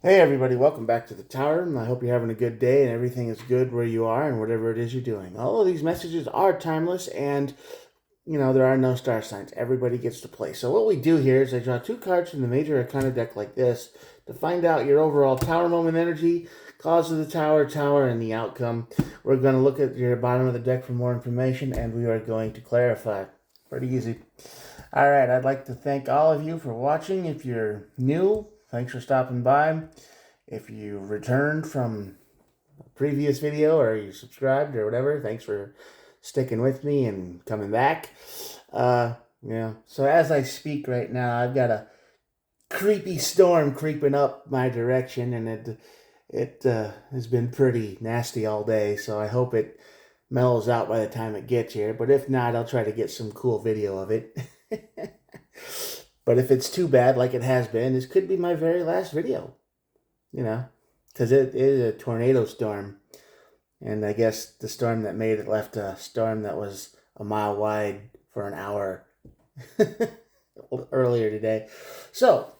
Hey everybody, welcome back to the tower. And I hope you're having a good day and everything is good where you are and whatever it is you're doing. All of these messages are timeless and there are no star signs. Everybody gets to play. So what we do here is I draw two cards from the Major Arcana deck like this to find out your overall tower moment energy, cause of the tower, and the outcome. We're going to look at your bottom of the deck for more information and we are going to clarify. Pretty easy. All right, I'd like to thank all of you for watching. If you're new, thanks for stopping by. If you returned from a previous video or you subscribed or whatever, thanks for sticking with me and coming back. So as I speak right now, I've got a creepy storm creeping up my direction, and it has been pretty nasty all day. So I hope it mellows out by the time it gets here. But if not, I'll try to get some cool video of it. But if it's too bad, like it has been, this could be my very last video. Because it is a tornado storm. And I guess the storm that made it left a storm that was a mile wide for an hour earlier today. So,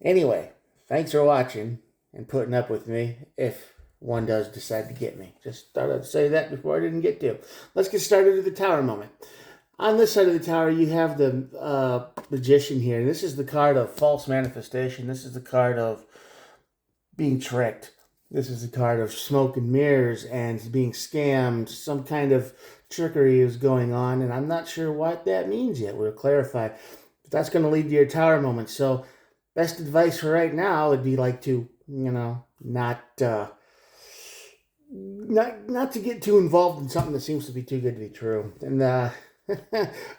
anyway, thanks for watching and putting up with me if one does decide to get me. Just thought I'd say that before I didn't get to. Let's get started with the tower moment. On this side of the tower, you have the Magician here. This is the card of false manifestation. This is the card of being tricked. This is the card of smoke and mirrors and being scammed. Some kind of trickery is going on, and I'm not sure what that means yet. We'll clarify. But that's going to lead to your tower moment. So, best advice for right now would be like to, not to get too involved in something that seems to be too good to be true. And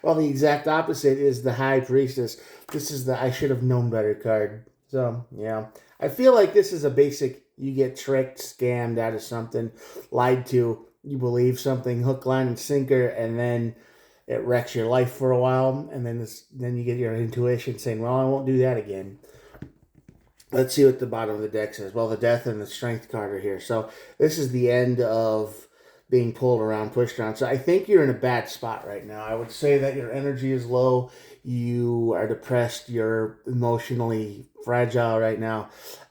well, the exact opposite is the High Priestess. This is the I should have known better card. So, yeah. I feel like this is a basic, you get tricked, scammed out of something, lied to, you believe something, hook, line, and sinker, and then it wrecks your life for a while, and then you get your intuition saying, well, I won't do that again. Let's see what the bottom of the deck says. Well, the Death and the Strength card are here. So this is the end of being pulled around, pushed around. So I think you're in a bad spot right now. I would say that your energy is low. You are depressed. You're emotionally fragile right now.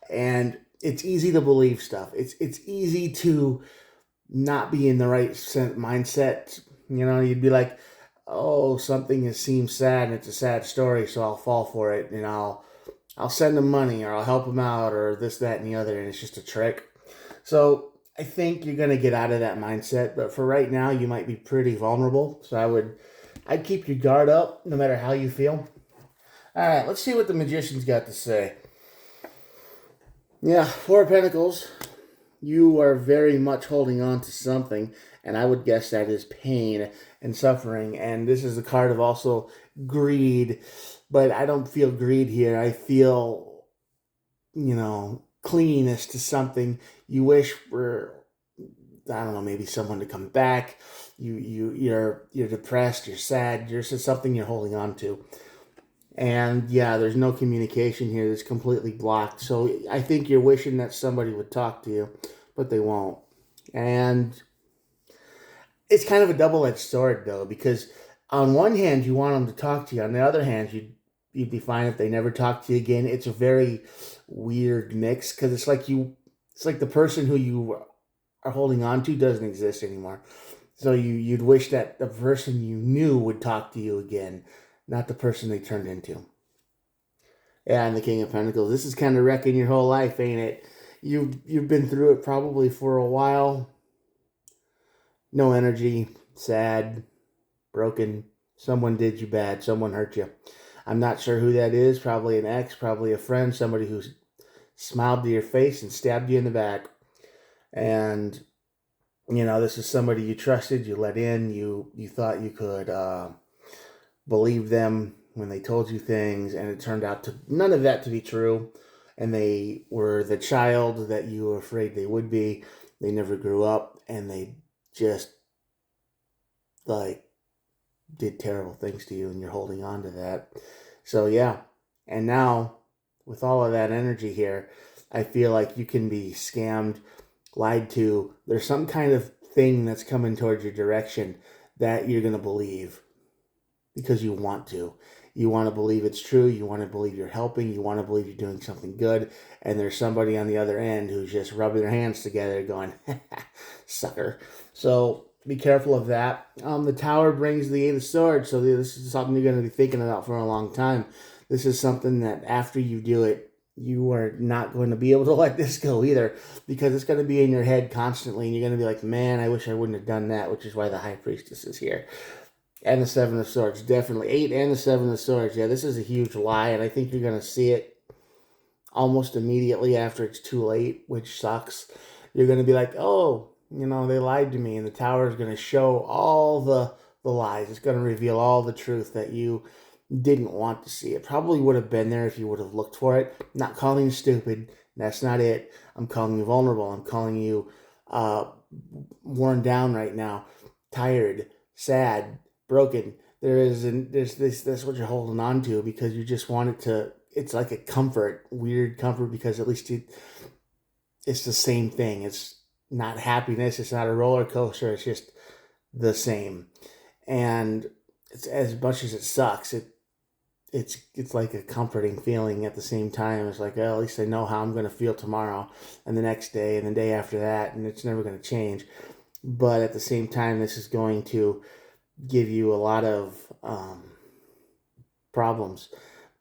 And it's easy to believe stuff. It's easy to not be in the right mindset. You'd be like, oh, something seems sad and it's a sad story, so I'll fall for it and I'll send them money or I'll help them out or this, that, and the other, and it's just a trick. So I think you're going to get out of that mindset, but for right now, you might be pretty vulnerable. So I'd keep your guard up no matter how you feel. All right, let's see what the Magician's got to say. Yeah, Four of Pentacles. You are very much holding on to something, and I would guess that is pain and suffering. And this is a card of also greed, but I don't feel greed here. I feel, clinginess to something you wish for, I don't know, maybe someone to come back. You're depressed, you're sad, there's just something you're holding on to. And yeah, there's no communication here. It's completely blocked. So I think you're wishing that somebody would talk to you, but they won't. And it's kind of a double-edged sword, though, because on one hand, you want them to talk to you. On the other hand, you'd be fine if they never talk to you again. It's a very weird mix because it's like the person who you are holding on to doesn't exist anymore. So you'd wish that the person you knew would talk to you again, not the person they turned into. Yeah, and the King of Pentacles. This is kind of wrecking your whole life, ain't it? You've been through it probably for a while. No energy, sad, broken. Someone did you bad. Someone hurt you. I'm not sure who that is. Probably an ex, probably a friend, somebody who smiled to your face and stabbed you in the back. And, this is somebody you trusted, you let in, you thought you could believe them when they told you things, and it turned out to none of that to be true. And they were the child that you were afraid they would be. They never grew up, and they just, did terrible things to you, and you're holding on to that. So, yeah. And now, with all of that energy here, I feel like you can be scammed, lied to. There's some kind of thing that's coming towards your direction that you're going to believe because you want to. You want to believe it's true. You want to believe you're helping. You want to believe you're doing something good. And there's somebody on the other end who's just rubbing their hands together going, sucker. So be careful of that. The Tower brings the Eight of Swords. So this is something you're going to be thinking about for a long time. This is something that after you do it, you are not going to be able to let this go either, because it's going to be in your head constantly, and you're going to be like, man, I wish I wouldn't have done that, which is why the High Priestess is here. And the Seven of Swords, definitely. 8 and the Seven of Swords. Yeah, this is a huge lie, and I think you're going to see it almost immediately after it's too late, which sucks. You're going to be like, oh, they lied to me, and the Tower is going to show all the lies. It's going to reveal all the truth that you didn't want to see. It probably would have been there if you would have looked for it. I'm not calling you stupid. That's not it. I'm calling you vulnerable. I'm calling you worn down right now, tired, sad, broken. There's this. That's what you're holding on to because you just want it to. It's like a comfort, weird comfort, because at least it's the same thing. It's not happiness. It's not a roller coaster. It's just the same. And it's, as much as it sucks, it's like a comforting feeling at the same time. It's like, well, at least I know how I'm going to feel tomorrow and the next day and the day after that, and it's never going to change. But at the same time, this is going to give you a lot of problems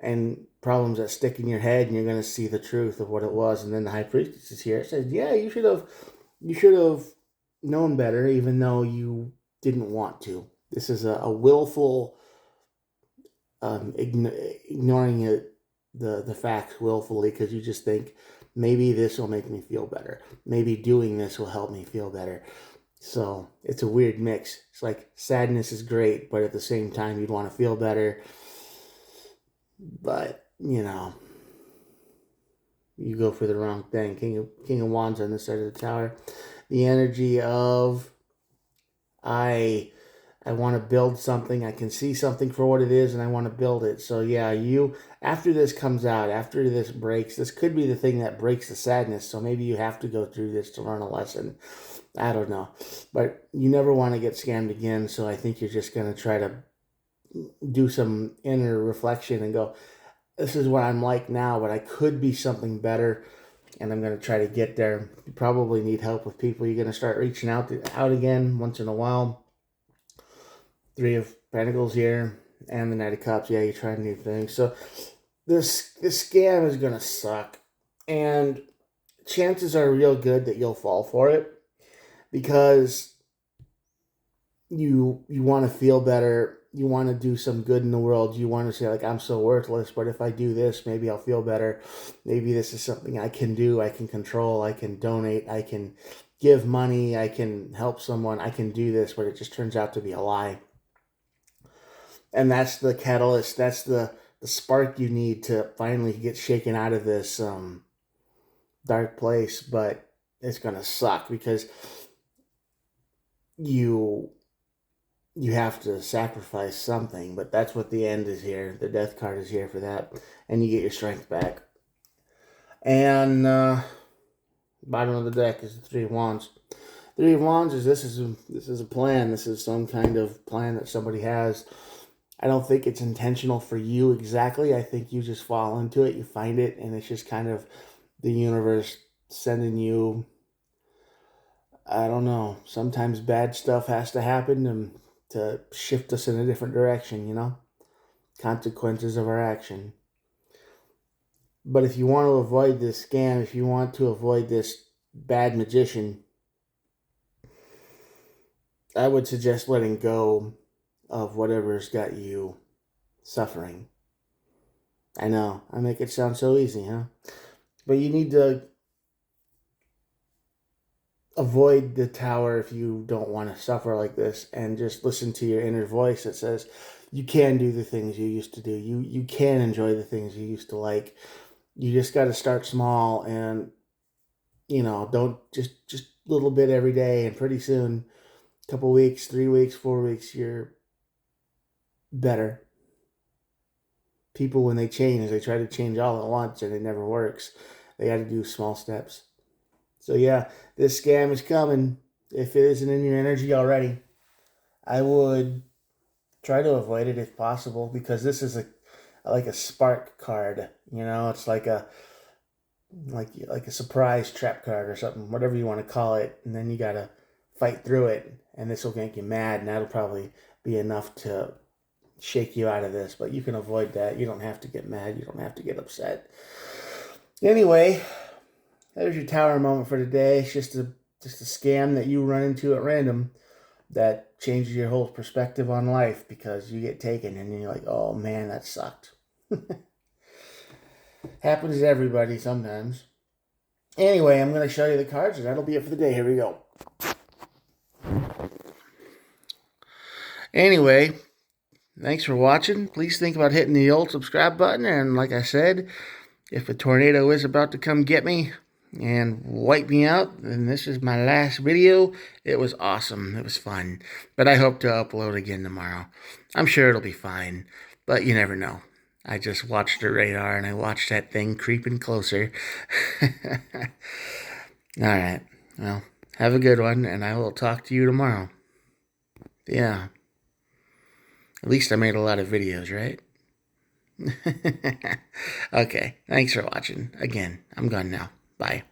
that stick in your head, and you're going to see the truth of what it was. And then the High Priestess is here. It says, yeah, you should have known better, even though you didn't want to. This is a willful ignoring the facts willfully because you just think maybe this will make me feel better. Maybe doing this will help me feel better. So it's a weird mix. It's like sadness is great, but at the same time you'd want to feel better. But you go for the wrong thing. King of Wands on this side of the Tower. The energy of I want to build something. I can see something for what it is, and I want to build it. So yeah, after this comes out, after this breaks, this could be the thing that breaks the sadness. So maybe you have to go through this to learn a lesson. I don't know. But you never want to get scammed again, so I think you're just going to try to do some inner reflection and go, this is what I'm like now, but I could be something better, and I'm going to try to get there. You probably need help with people. You're going to start reaching out again once in a while. 3 of Pentacles here, and the Knight of Cups. Yeah, you try new things. So this scam is going to suck, and chances are real good that you'll fall for it because you want to feel better. You want to do some good in the world. You want to say, like, I'm so worthless, but if I do this, maybe I'll feel better. Maybe this is something I can do, I can control, I can donate, I can give money, I can help someone, I can do this, but it just turns out to be a lie. And that's the catalyst, that's the spark you need to finally get shaken out of this dark place. But it's going to suck because you have to sacrifice something, but that's what the end is here. The Death card is here for that, and you get your strength back. And bottom of the deck is the 3 of Wands. 3 of Wands is this is a plan. This is some kind of plan that somebody has. I don't think it's intentional for you exactly. I think you just fall into it, you find it, and it's just kind of the universe sending you, I don't know, sometimes bad stuff has to happen to shift us in a different direction, consequences of our action. But if you want to avoid this scam, if you want to avoid this bad magician, I would suggest letting go of whatever's got you suffering. I know, I make it sound so easy, huh? But you need to avoid the Tower if you don't want to suffer like this, and just listen to your inner voice that says you can do the things you used to do. You can enjoy the things you used to like. You just got to start small, and don't just a little bit every day, and pretty soon, a couple weeks, 3 weeks, 4 weeks, you're better. People, when they change, they try to change all at once, and it never works. They got to do small steps. So yeah, this scam is coming. If it isn't in your energy already, I would try to avoid it if possible, because this is like a spark card. You know, it's like a surprise trap card or something, whatever you want to call it. And then you gotta fight through it, and this will make you mad, and that'll probably be enough to shake you out of this. But you can avoid that. You don't have to get mad. You don't have to get upset. Anyway, there's your tower moment for today. It's just a scam that you run into at random that changes your whole perspective on life because you get taken and you're like, oh man, that sucked. Happens to everybody sometimes. Anyway, I'm going to show you the cards, and that'll be it for the day. Here we go. Anyway, thanks for watching. Please think about hitting the old subscribe button. And like I said, if a tornado is about to come get me and wipe me out, then this is my last video. It was awesome. It was fun. But I hope to upload again tomorrow. I'm sure it'll be fine. But you never know. I just watched the radar and I watched that thing creeping closer. Alright. Well, have a good one, and I will talk to you tomorrow. Yeah. At least I made a lot of videos, right? Okay. Thanks for watching. Again, I'm gone now. Bye.